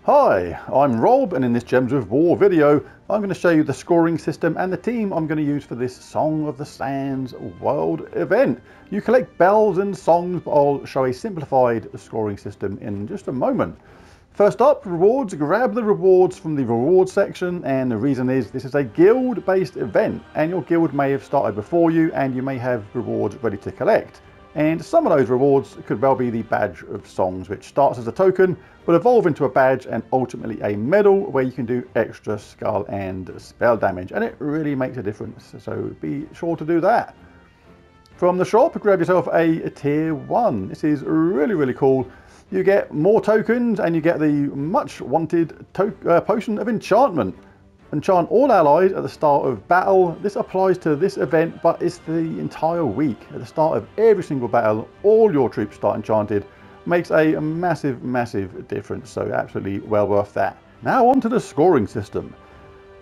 Hi, I'm Rob, and in this Gems of War video I'm going to show you the scoring system and the team I'm going to use for this Song of the Sands World event. You collect bells and songs, but I'll show a simplified scoring system in just a moment. First up, rewards. Grab the rewards from the rewards section, and the reason is this is a guild based event and your guild may have started before you and you may have rewards ready to collect. And some of those rewards could well be the badge of songs, which starts as a token, will evolve into a badge and ultimately a medal where you can do extra skull and spell damage. And it really makes a difference, so be sure to do that. From the shop, grab yourself a tier 1. This is really cool. You get more tokens and you get the much wanted potion of enchantment. Enchant all allies at the start of battle. This applies to this event, but it's the entire week. At the start of every single battle, all your troops start enchanted. Makes a massive difference, so absolutely well worth that. Now on to the scoring system.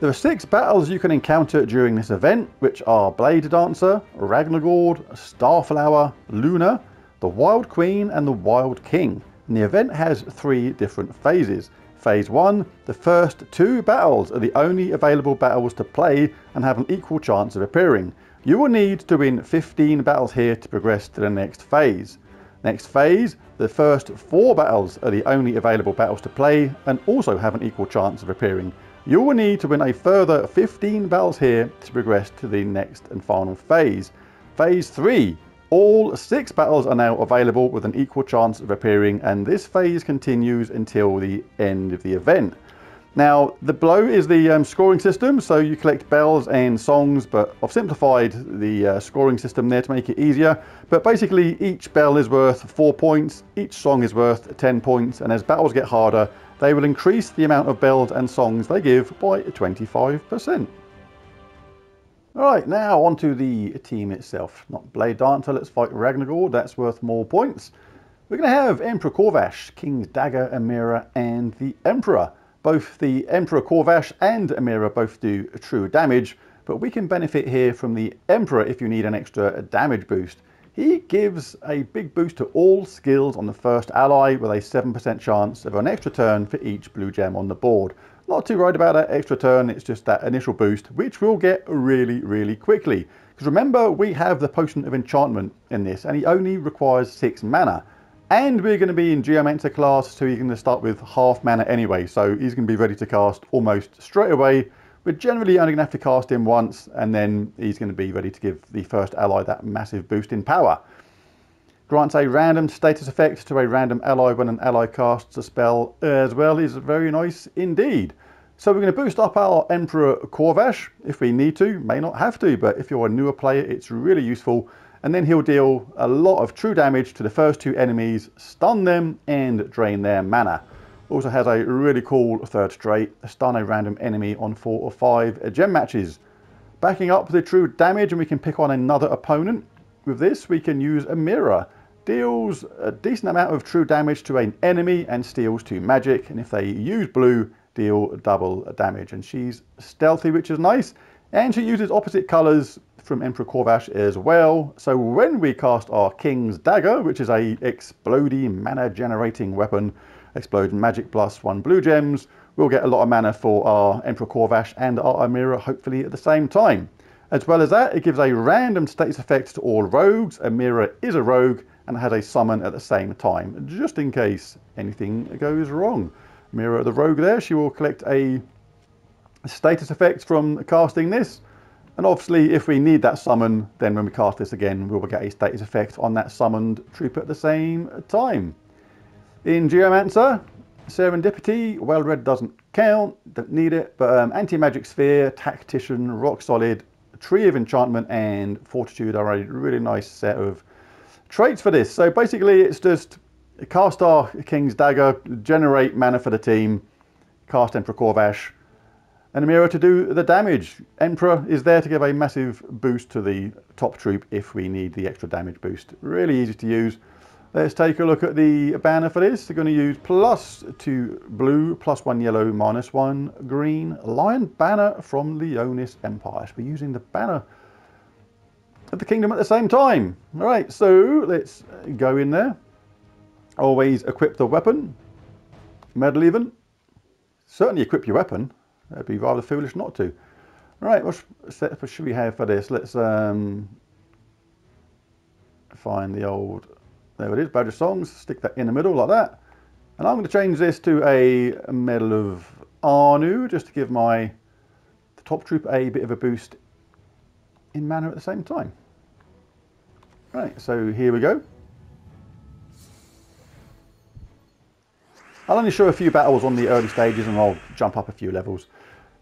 There are 6 battles you can encounter during this event, which are Blade Dancer, Ragnargord, Starflower, Luna, the Wild Queen and the Wild King. And the event has 3 different phases. Phase 1, the first 2 battles are the only available battles to play and have an equal chance of appearing. You will need to win 15 battles here to progress to the next phase. Next phase, the first 4 battles are the only available battles to play and also have an equal chance of appearing. You will need to win a further 15 battles here to progress to the next and final phase. Phase 3. All 6 battles are now available with an equal chance of appearing, and this phase continues until the end of the event. Now, the below is the scoring system, so you collect bells and songs, but I've simplified the scoring system there to make it easier. But basically, each bell is worth 4 points, each song is worth 10 points, and as battles get harder, they will increase the amount of bells and songs they give by 25%. Alright, now onto the team itself. Not Blade Dancer, let's fight Ragnargord, that's worth more points. We're going to have Emperor Corvash, King's Dagger, Amira and the Emperor. Both the Emperor Corvash and Amira both do true damage, but we can benefit here from the Emperor if you need an extra damage boost. He gives a big boost to all skills on the first ally with a 7% chance of an extra turn for each blue gem on the board. Not too worried about that extra turn, it's just that initial boost, which we'll get really quickly. Because remember, we have the Potion of Enchantment in this, and he only requires 6 mana. And we're going to be in Geomancer class, so he's going to start with half mana anyway, so he's going to be ready to cast almost straight away. We're generally only going to have to cast him once, and then he's going to be ready to give the first ally that massive boost in power. Grants a random status effect to a random ally when an ally casts a spell as well, is very nice indeed. So we're going to boost up our Emperor Corvash if we need to, may not have to, but if you're a newer player it's really useful. And then he'll deal a lot of true damage to the first 2 enemies, stun them and drain their mana. Also has a really cool third trait, stun a random enemy on 4 or 5 gem matches. Backing up the true damage, and we can pick on another opponent. With this we can use Amira. Deals a decent amount of true damage to an enemy and steals 2 magic, and if they use blue, deal double damage. And she's stealthy, which is nice, and she uses opposite colours from Emperor Corvash as well. So when we cast our King's Dagger, which is a exploding mana generating weapon, explodes magic plus 1 blue gems, we'll get a lot of mana for our Emperor Corvash and our Amira hopefully at the same time. As well as that, it gives a random status effect to all rogues. Amira is a rogue and has a summon at the same time, just in case anything goes wrong. Amira the rogue there, she will collect a status effect from casting this. And obviously if we need that summon, then when we cast this again, we will get a status effect on that summoned troop at the same time. In Geomancer, Serendipity, Well Read doesn't count, don't need it, but Anti-Magic Sphere, Tactician, Rock Solid, Tree of Enchantment and Fortitude are a really nice set of traits for this. So basically it's just cast our King's Dagger, generate mana for the team, cast Emperor Corvash, and Amira to do the damage. Emperor is there to give a massive boost to the top troop if we need the extra damage boost. Really easy to use. Let's take a look at the banner for this. We're going to use +2 blue, +1 yellow, -1 green. Lion banner from Leonis Empire. So we're using the banner of the kingdom at the same time. All right, so let's go in there. Always equip the weapon. Medal even. certainly equip your weapon. That'd be rather foolish not to. Right, what setup should we have for this? Let's find the old, there it is, Badge of Songs, stick that in the middle like that. And I'm going to change this to a Medal of Anu, just to give the top troop a bit of a boost in mana at the same time. Right, so here we go. I'll only show a few battles on the early stages and I'll jump up a few levels.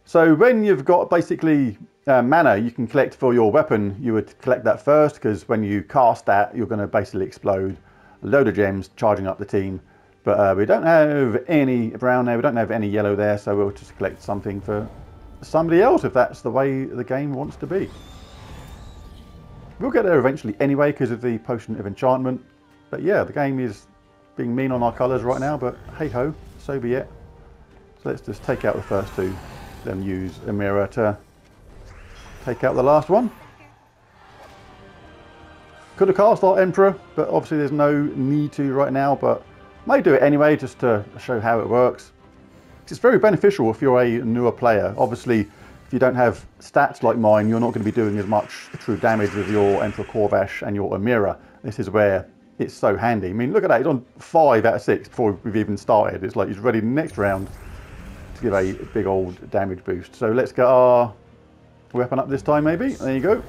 So when you've got basically mana you can collect for your weapon, you would collect that first, because when you cast that you're going to basically explode a load of gems, charging up the team. But we don't have any brown there, we don't have any yellow there, so we'll just collect something for somebody else if that's the way the game wants to be. We'll get there eventually anyway because of the Potion of Enchantment. But yeah, the game is being mean on our colours right now, but hey ho, so be it. So let's just take out the first two, then use a mirror to take out the last one. Could have cast our Emperor, but obviously there's no need to right now, but may do it anyway just to show how it works. It's very beneficial if you're a newer player. Obviously, if you don't have stats like mine, you're not going to be doing as much true damage with your Emperor Corvash and your Amira. This is where it's so handy. I mean, look at that, he's on 5 out of 6 before we've even started. It's like he's ready next round to give a big old damage boost. So let's get our weapon up this time maybe. There you go.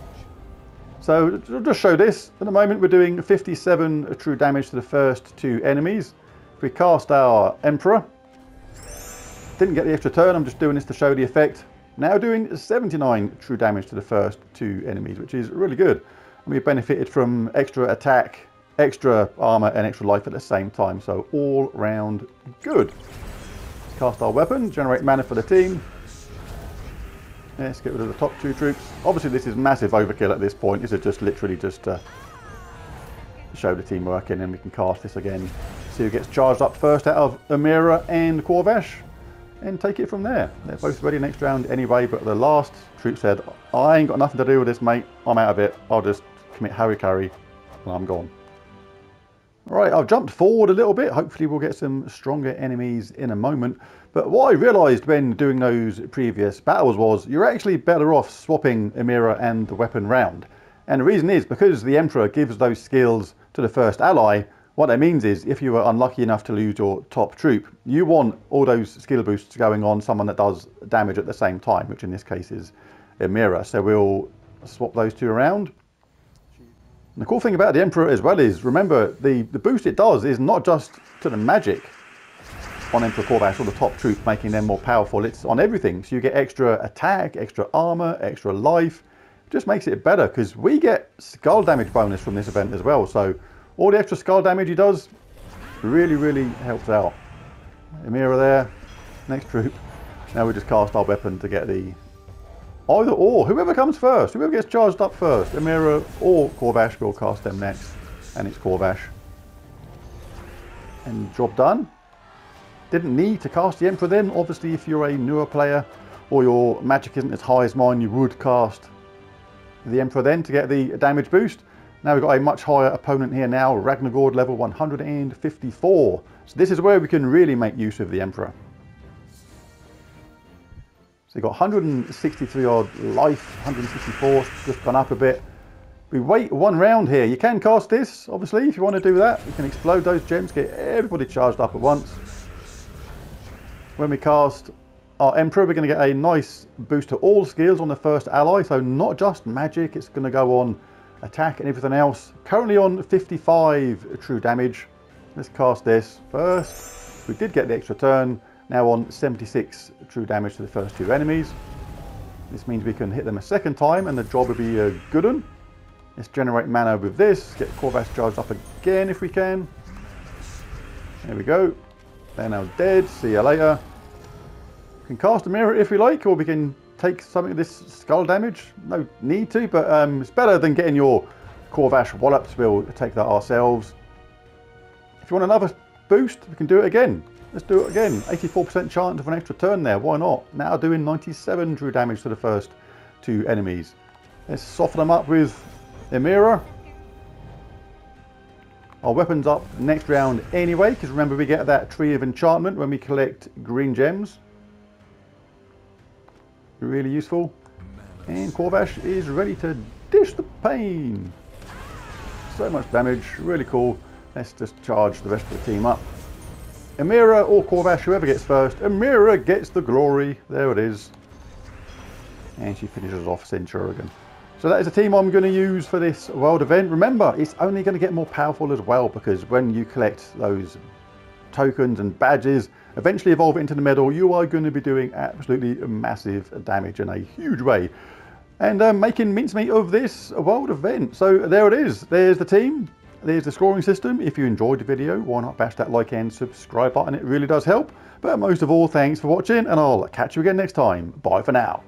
So I'll just show this. At the moment we're doing 57 true damage to the first 2 enemies. If we cast our Emperor, didn't get the extra turn, I'm just doing this to show the effect. Now doing 79 true damage to the first 2 enemies, which is really good. And we benefited from extra attack, extra armor and extra life at the same time, so all round good. Cast our weapon, generate mana for the team. Let's get rid of the top 2 troops. Obviously this is massive overkill at this point. This is just literally just to show the team working, and we can cast this again. See who gets charged up first out of Amira and Corvash, and take it from there. They're both ready next round anyway, but the last troop said, I ain't got nothing to do with this, mate. I'm out of it. I'll just commit Harikari and I'm gone. Alright, I've jumped forward a little bit. Hopefully we'll get some stronger enemies in a moment. But what I realised when doing those previous battles was you're actually better off swapping Amira and the weapon round. And the reason is because the Emperor gives those skills to the first ally. What that means is if you were unlucky enough to lose your top troop, you want all those skill boosts going on someone that does damage at the same time, which in this case is Amira. So we'll swap those 2 around. And the cool thing about the Emperor as well is, remember, the boost it does is not just to the magic on Emperor Corvash or the top troop, making them more powerful. It's on everything. So you get extra attack, extra armor, extra life. It just makes it better because we get skull damage bonus from this event as well. So all the extra skull damage he does really, really helps out. Amira there, next troop. Now we just cast our weapon to get the either or, whoever comes first, whoever gets charged up first, Amira or Corvash, will cast them next, and it's Corvash. And job done. Didn't need to cast the Emperor then. Obviously if you're a newer player or your magic isn't as high as mine, you would cast the Emperor then to get the damage boost. Now we've got a much higher opponent here now, Ragnargord level 154. So this is where we can really make use of the Emperor. So you've got 163 odd life, 164, just gone up a bit. We wait 1 round here. You can cast this, obviously, if you want to do that. You can explode those gems, get everybody charged up at once. When we cast our Emperor, we're going to get a nice boost to all skills on the first ally. So not just magic, it's going to go on attack and everything else. Currently on 55 true damage. Let's cast this first. We did get the extra turn. Now on 76 true damage to the first 2 enemies. This means we can hit them a second time and the job will be a good one. Let's generate mana with this. Get Corvash charged up again if we can. There we go. They're now dead. See you later. We can cast a mirror if we like, or we can take something of this skull damage. No need to, but it's better than getting your Corvash walloped. We'll take that ourselves. If you want another boost, we can do it again. Let's do it again. 84% chance of an extra turn there. Why not? Now doing 97 true damage to the first 2 enemies. Let's soften them up with Amira. Our weapon's up next round anyway, because remember we get that Tree of Enchantment when we collect green gems. really useful. And Corvash is ready to dish the pain. So much damage, really cool. Let's just charge the rest of the team up. Amira or Corvash, whoever gets first. Amira gets the glory. There it is. And she finishes off Centurion. So that is a team I'm going to use for this world event. Remember, it's only going to get more powerful as well, because when you collect those tokens and badges, eventually evolve it into the medal, you are going to be doing absolutely massive damage in a huge way. And making mincemeat of this world event. So there it is. There's the team. There's the scoring system. If you enjoyed the video, why not bash that like and subscribe button? It really does help. But most of all, thanks for watching, and I'll catch you again next time. Bye for now.